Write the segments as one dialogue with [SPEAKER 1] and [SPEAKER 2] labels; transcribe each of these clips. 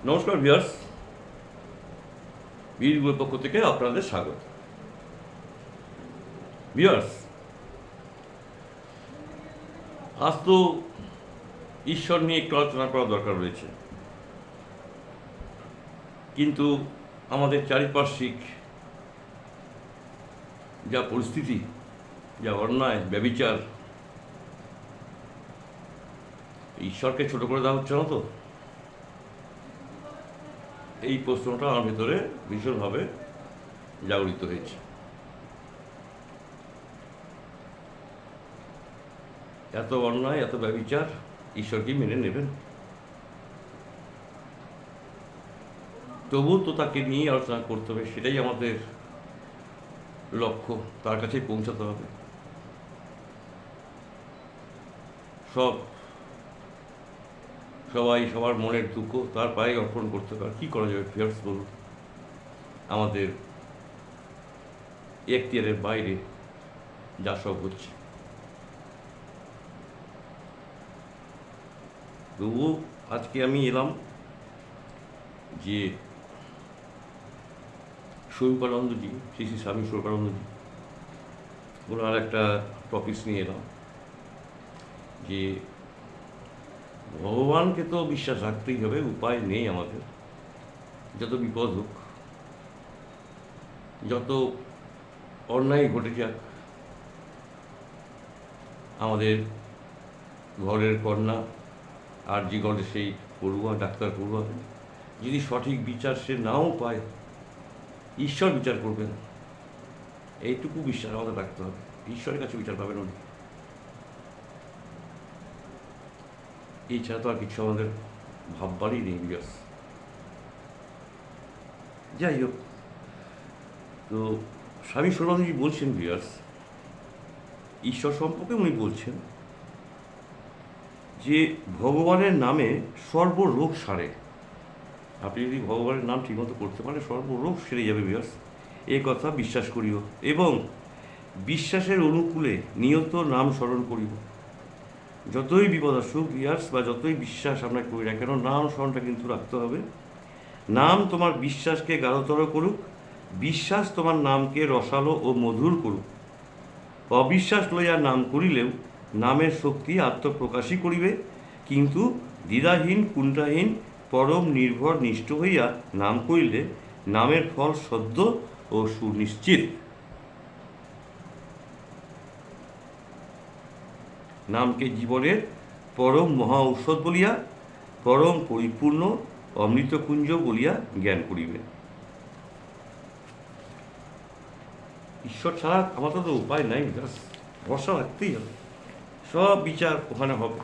[SPEAKER 1] নমস্কার ভিউয়ার্স, বীরগুলোর পক্ষ থেকে আপনাদের স্বাগত। ভিউয়ার্স, আজ তো ঈশ্বর নিয়ে একটু আলোচনা করা দরকার রয়েছে, কিন্তু আমাদের চারিপার্শ্বিক যা পরিস্থিতি, যা অন্যায়, ব্যভিচার, ঈশ্বরকে ছোট করে দেওয়া হচ্ছে না তো? এই প্রশ্নটা আমার ভেতরে ভীষণভাবে জাগরিত হয়েছে। এত অন্যায়, এত ব্যভিচার, ঈশ্বর কি মেনে নেবেন? তবু তো তাকে নিয়ে আলোচনা করতে হবে, সেটাই আমাদের লক্ষ্য, তার কাছে পৌঁছাতে হবে। সবাই সবার মনের দুঃখ তার পায়ে অর্পণ করতে পারে। কী করা যাবে ভিউয়ার্স, বলুন? আমাদের এখতিয়ারের বাইরে যা সব হচ্ছে, তবু আজকে আমি এলাম যে স্বরূপানন্দজি, শ্রী শ্রী স্বামী স্বরূপানন্দজি, ওনার একটা টপিকস নিয়ে এলাম যে ভগবানকে তো বিশ্বাস রাখতেই হবে, উপায় নেই আমাদের। যত বিপদ হোক, যত অন্যায় ঘটে যাক, আমাদের ঘরের কন্যা আর যে ঘরে সেই পড়ুয়া, ডাক্তার পড়ুয়া, যদি সঠিক বিচার সে নাও পায়, ঈশ্বর বিচার করবেন, এইটুকু বিশ্বাস আমাদের রাখতে হবে। ঈশ্বরের কাছে বিচার পাবেন উনি, এছাড়া তো আর কিছু আমাদের ভাববারই নেই। বিকজ যাই হোক, তো স্বামী সর্বানন্দজি বলছেন ভিউয়ার্স, ঈশ্বর সম্পর্কে উনি বলছেন যে ভগবানের নামে সর্বরোগ সারে। আপনি যদি ভগবানের নাম ঠিকমতো করতে পারেন, সর্বরোগ সেরে যাবে ভিউয়ার্স, এ কথা বিশ্বাস করিও এবং বিশ্বাসের অনুকূলে নিয়ত নাম স্মরণ করিব। যতই বিপদ আসুক ভিউয়ার্স, বা যতই বিশ্বাস আমরা করি না কেন, নাম স্মরণটা কিন্তু রাখতে হবে। নাম তোমার বিশ্বাসকে গাঢ়তর করুক, বিশ্বাস তোমার নামকে রসালো ও মধুর করুক। অবিশ্বাস লইয়া নাম করিলেও নামের শক্তি আত্মপ্রকাশই করিবে, কিন্তু দ্বিধাহীন কুণ্ঠাহীন পরম নির্ভর নিষ্ঠ হইয়া নাম করিলে নামের ফল সদ্য ও সুনিশ্চিত। নামকে জীবনের পরম মহা ঔষধ বলিয়া, পরম পরিপূর্ণ অমৃতকুঞ্জ বলিয়া জ্ঞান করিবে। ঈশ্বর ছাড়া আমাদের তো উপায় নাই, ভরসা রাখতেই হবে। সব বিচার ওখানে হবে,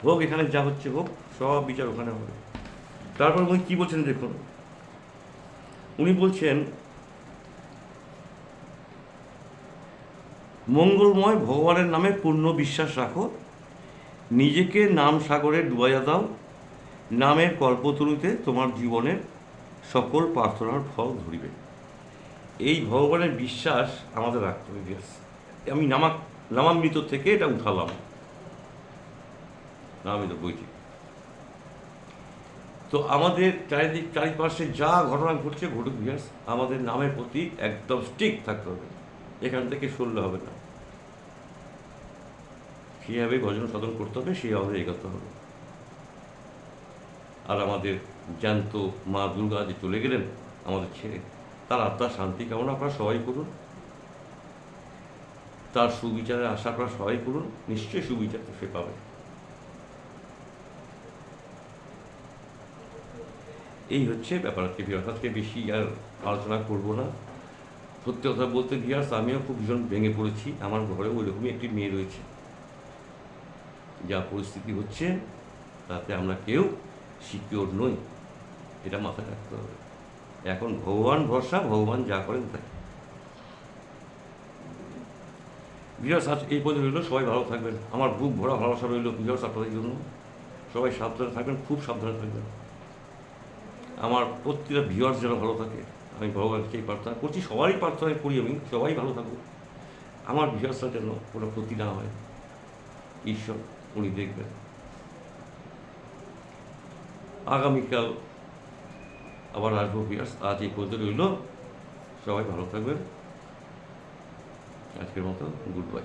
[SPEAKER 1] হোক এখানে যা হচ্ছে হোক, সব বিচার ওখানে হবে। তারপর উনি কী বলছেন দেখুন, উনি বলছেন মঙ্গলময় ভগবানের নামে পূর্ণ বিশ্বাস রাখো, নিজেকে নাম সাগরে ডুবাইয়া দাও, নামের কল্পতরুতে তোমার জীবনের সকল প্রার্থনার ফল ধরিবে। এই ভগবানের বিশ্বাস আমাদের রাখতে হবে। আমি নামামৃত থেকে এটা উঠালাম, নামামৃত বইটি। তো আমাদের চারিপাশে যা ঘটনা ঘটছে ঘটুক ভিউয়ার্স, আমাদের নামের প্রতি একদম স্ট্রিক্ট থাকতে হবে, এখান থেকে সরলে হবে না। সেভাবে ভজন সাধন করতে হবে, সেই আমাদের এগোতে হবে। আর আমাদের জ্যান্ত মা দুর্গা যে চলে গেলেন আমাদের ছেড়ে, তার আত্মার শান্তি কামনা আপনারা সবাই করুন, তার সুবিচারের আশা করা সবাই করুন, নিশ্চয়ই সুবিচার তো সে পাবে। এই হচ্ছে ব্যাপার। আজকে বেশি আর আলোচনা করব না। সত্যি কথা বলতে ভিউয়ার্স, আমিও খুব ভীষণ ভেঙে পড়েছি। আমার ঘরেও ওই রকমই একটি মেয়ে রয়েছে। যা পরিস্থিতি হচ্ছে তাতে আমরা কেউ সিকিওর নই, এটা মাথায় রাখতে হবে। এখন ভগবান ভরসা, ভগবান যা করেন তাই। ভিউয়ার্স, আজ এই পর্যন্ত রইল। সবাই ভালো থাকবেন। আমার বুক ভরা ভালোবাসা রইল ভিউয়ার্স আপনাদের জন্য। সবাই সাবধানে থাকবেন, খুব সাবধানে থাকবেন। আমার প্রত্যেকটা ভিউয়ার্স যেন ভালো থাকে, আমি ভগবানের কাছেই প্রার্থনা করছি, সবারই প্রার্থনা করি আমি, সবাই ভালো থাকুক। আমার ভিউয়ার্সরা যেন কোনো ক্ষতি না হয়, ঈশ্বর উনি দেখবেন। আগামীকাল আবার আসবো ভিউয়ার্স। আজ এই পর্যন্ত রইল। সবাই ভালো থাকবেন। আজকের মতো গুড বাই।